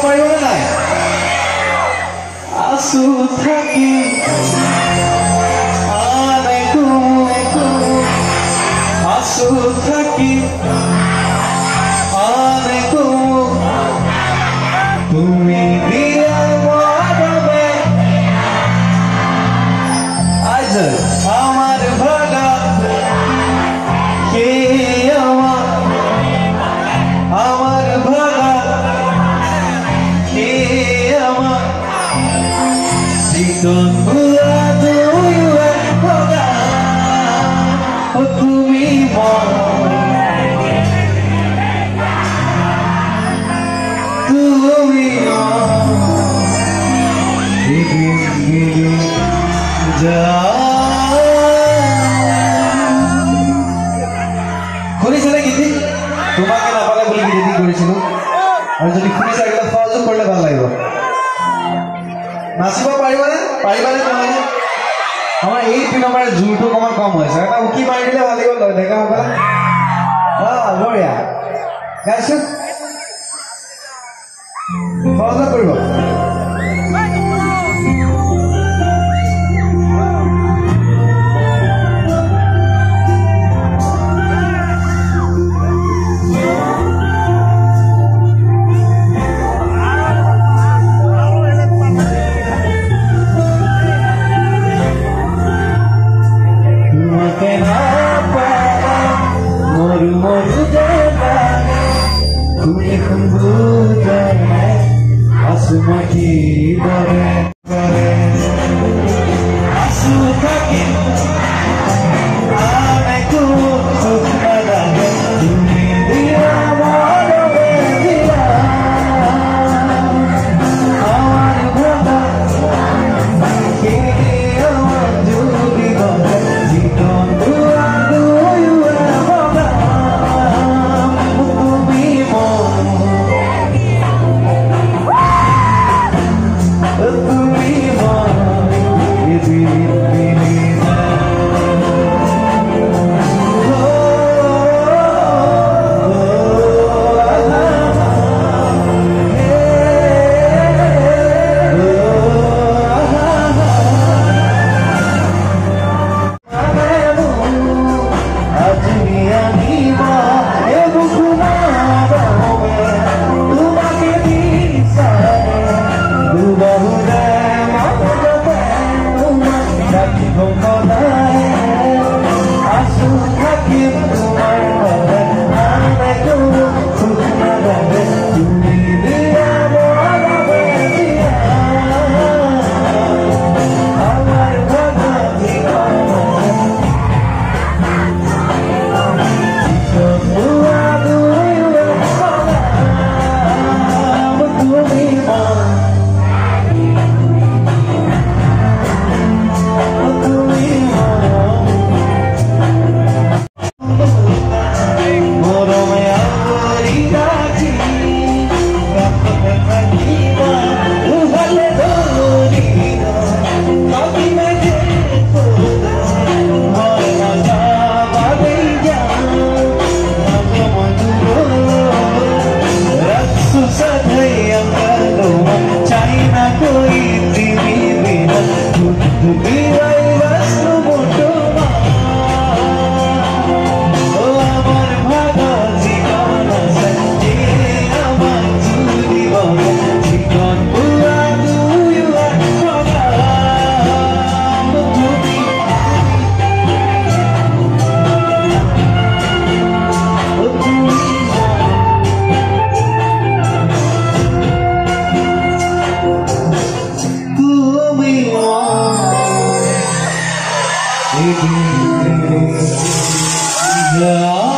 পাৰিব নাই আছো থাকি আছো থাকি তুমি দিয়া মরবে আজ আমার ভাগা কে আমার ভাগা কে আমার জীবন ভুলা তুই ভাগা তুমি তুমি শুনিছিলে গীতি তোমাকে নাপালে বুলি গীতি কৰিছিলো আৰু যদি শুনিছা একেটা সহযোগ কৰিলে ভাল লাগিব নাচিব পাৰিবানে পাৰিবানে তোমালোকে আমাৰ এই পিনমাৰ জোৰটো অকণমান কম হৈছে এটা উকি মাৰি দিলে ভাল লাগিব ডেকা সকলে বঢ়িয়া গাইছো সহযোগ কৰিব Yeah.